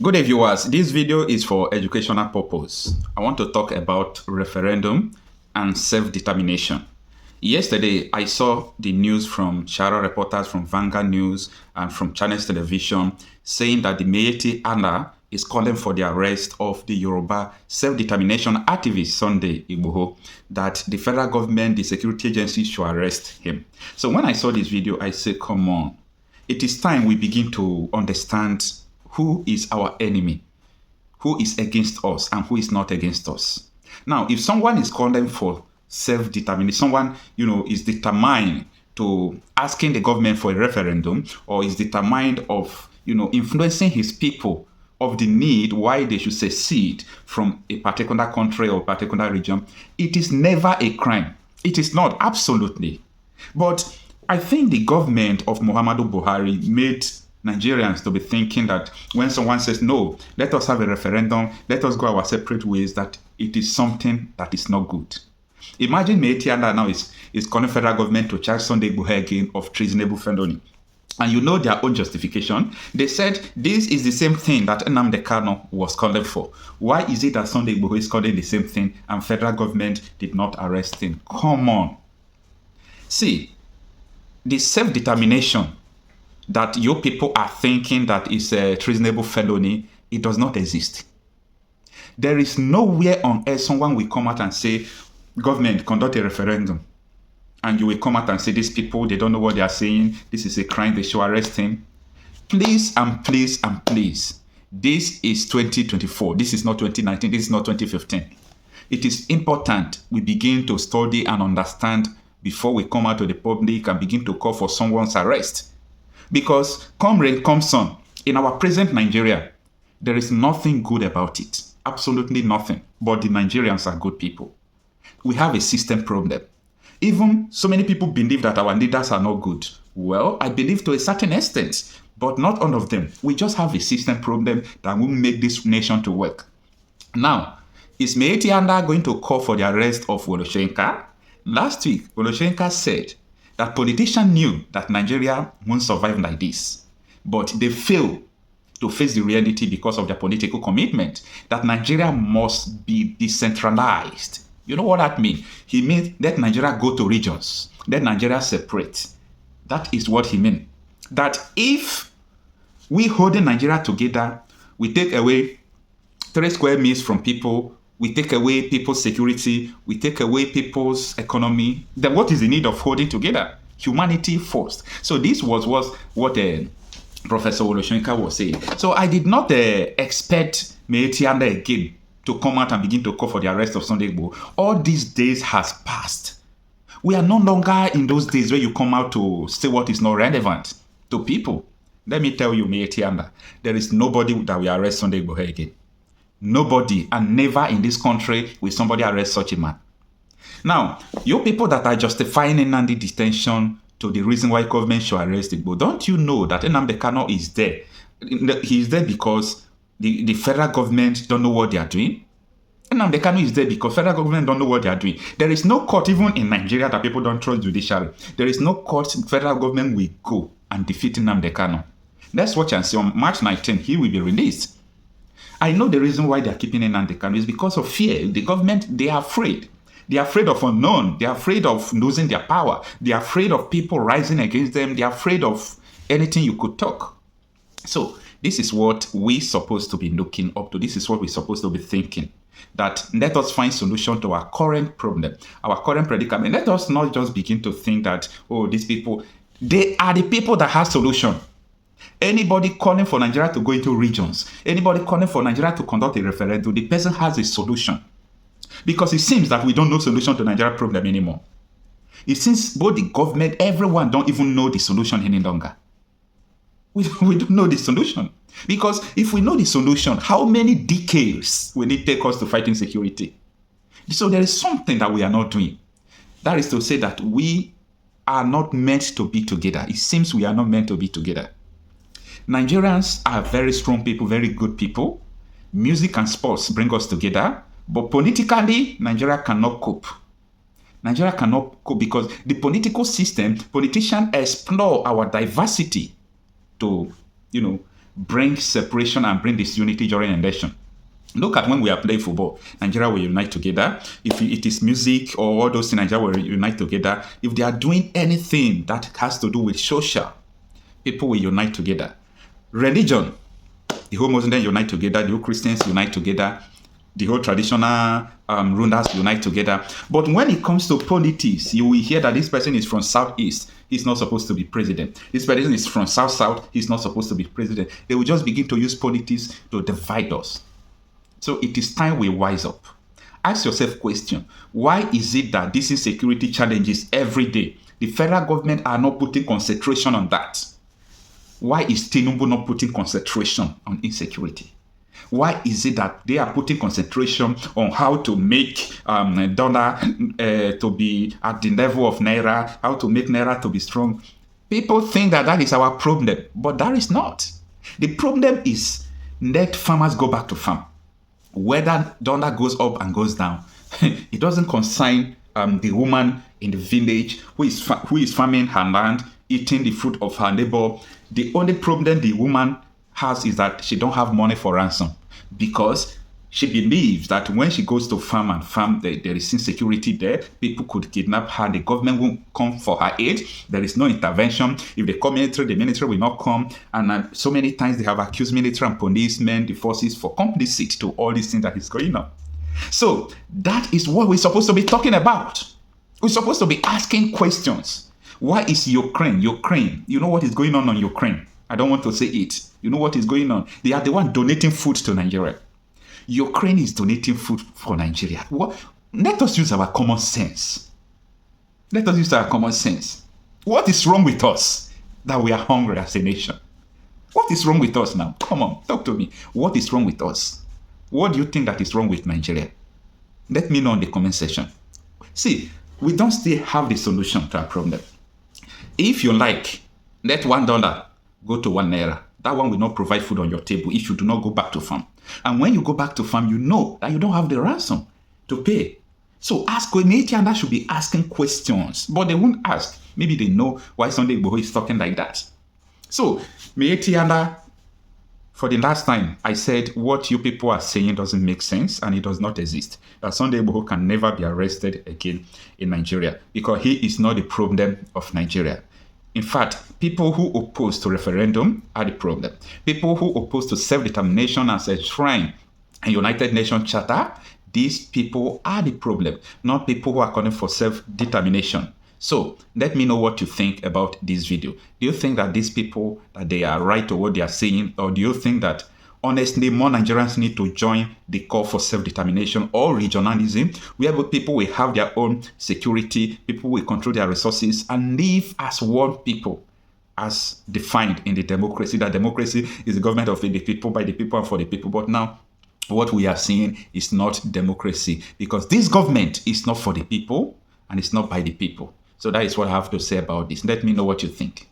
Good day, viewers. This video is for educational purpose. I want to talk about referendum and self-determination. Yesterday, I saw the news from Shara reporters from Vanguard News and from Channels Television saying that the Mayeti is calling for the arrest of the Yoruba self-determination activist Sunday Igboho, that the federal government, the security agencies should arrest him. So when I saw this video, I said, come on, it is time we begin to understand who is our enemy, who is against us, and who is not against us. Now, if someone is calling for self-determination, someone, is determined to asking the government for a referendum, or is determined of, influencing his people of the need why they should secede from a particular country or particular region, it is never a crime. It is not, absolutely. But I think the government of Muhammadu Buhari made Nigerians to be thinking that when someone says, no, let us have a referendum, let us go our separate ways, that it is something that is not good. Imagine Mayeti now is calling federal government to charge Sunday Igboho again of treasonable felony. And you know their own justification. They said this is the same thing that Nnamd Kanu was calling for. Why is it that Sunday Igboho is calling the same thing and federal government did not arrest him? Come on. See, the self-determination that your people are thinking that is a treasonable felony, it does not exist. There is nowhere on earth someone will come out and say, government, conduct a referendum. And you will come out and say, these people, they don't know what they are saying. This is a crime, they should arrest him. Please and please and please. This is 2024. This is not 2019. This is not 2015. It is important we begin to study and understand before we come out to the public and begin to call for someone's arrest. Because come rain, come sun, in our present Nigeria, there is nothing good about it. Absolutely nothing. But the Nigerians are good people. We have a system problem. Even so many people believe that our leaders are not good. Well, I believe to a certain extent, but not all of them. We just have a system problem that will make this nation to work. Now, is Mayeti going to call for the arrest of Woloshenka? Last week, Woloshenka said that politicians knew that Nigeria won't survive like this, but they failed to face the reality because of their political commitment that Nigeria must be decentralized. You know what that means? He means let Nigeria go to regions, let Nigeria separate. That is what he means. That if we holding Nigeria together, we take away 3 square miles from people, we take away people's security, we take away people's economy, then what is the need of holding together? Humanity first. So this was what Professor Woloshenka was saying. So I did not expect Mayeti again to come out and begin to call for the arrest of Sunday Igboho. All these days has passed. We are no longer in those days where you come out to say what is not relevant to people. Let me tell you, Mayeti, there is nobody that will arrest Sunday Igboho again. Nobody, and never in this country will somebody arrest such a man. Now, you people that are justifying Nnamd detention to the reason why government should arrest Igboho, don't you know that Nnamd Kanu is there? He is there because the federal government don't know what they are doing. Nnamd Kanu is there because federal government don't know what they are doing. There is no court, even in Nigeria, that people don't trust judiciary. There is no court federal government will go and defeat Nnamd Kanu. Let's watch and see. On March 19th, he will be released. I know the reason why they are keeping Nnamd Kanu is because of fear. The government, they are afraid. They are afraid of unknown. They are afraid of losing their power. They are afraid of people rising against them. They are afraid of anything you could talk. So this is what we're supposed to be looking up to. This is what we're supposed to be thinking. That let us find solution to our current problem, our current predicament. Let us not just begin to think that, oh, these people, they are the people that have solution. Anybody calling for Nigeria to go into regions, anybody calling for Nigeria to conduct a referendum, the person has a solution. Because it seems that we don't know solution to Nigeria problem anymore. It seems both the government, everyone don't even know the solution any longer. We don't know the solution. Because if we know the solution, how many decades will it take us to fight insecurity? So there is something that we are not doing. That is to say that we are not meant to be together. It seems we are not meant to be together. Nigerians are very strong people, very good people. Music and sports bring us together. But politically, Nigeria cannot cope. Nigeria cannot cope because the political system, politicians explore our diversity to, bring separation and bring disunity during election. Look at when we are playing football. Nigeria will unite together. If it is music or all those things, Nigeria will unite together. If they are doing anything that has to do with social, people will unite together. Religion, the whole Muslims unite together, the whole Christians unite together, the whole traditional rulers unite together. But when it comes to politics, you will hear that this person is from Southeast, he's not supposed to be president. This person is from South, he's not supposed to be president. They will just begin to use politics to divide us. So it is time we wise up. Ask yourself question, why is it that this insecurity challenges every day? The federal government are not putting concentration on that. Why is Tinubu not putting concentration on insecurity? Why is it that they are putting concentration on how to make dollar to be at the level of Naira, how to make Naira to be strong? People think that that is our problem, but that is not. The problem is let farmers go back to farm. Whether dollar goes up and goes down, it doesn't concern the woman in the village who is farming her land, eating the fruit of her labor. The only problem the woman has is that she don't have money for ransom, because she believes that when she goes to farm and farm, there is insecurity there. People could kidnap her. The government won't come for her aid. There is no intervention. If they call military, the military will not come. And so many times they have accused military and policemen, the forces, for complicit to all these things that is going on. So that is what we're supposed to be talking about. We're supposed to be asking questions. Why is Ukraine? You know what is going on Ukraine? I don't want to say it. You know what is going on? They are the one donating food to Nigeria. Ukraine is donating food for Nigeria. What? Let us use our common sense. Let us use our common sense. What is wrong with us that we are hungry as a nation? What is wrong with us now? Come on, talk to me. What is wrong with us? What do you think that is wrong with Nigeria? Let me know in the comment section. See, we don't still have the solution to our problem. If you like, let $1 go to 1 naira. That one will not provide food on your table if you do not go back to farm. And when you go back to farm, you know that you don't have the ransom to pay. So ask, Mayeti and Nnamd should be asking questions, but they won't ask. Maybe they know why Sunday Igboho is talking like that. So Mayeti and Nnamd, for the last time, I said what you people are saying doesn't make sense and it does not exist. That Sunday Igboho can never be arrested again in Nigeria because he is not the problem of Nigeria. In fact, people who oppose to referendum are the problem. People who oppose to self-determination as a shrine and United Nations Charter, these people are the problem, not people who are calling for self-determination. So let me know what you think about this video. Do you think that these people, that they are right to what they are saying, or do you think that honestly more Nigerians need to join the call for self-determination or regionalism, where people will have their own security, people will control their resources and live as one people, as defined in the democracy? That democracy is the government of the people, by the people and for the people. But now what we are seeing is not democracy, because this government is not for the people and it's not by the people. So that is what I have to say about this. Let me know what you think.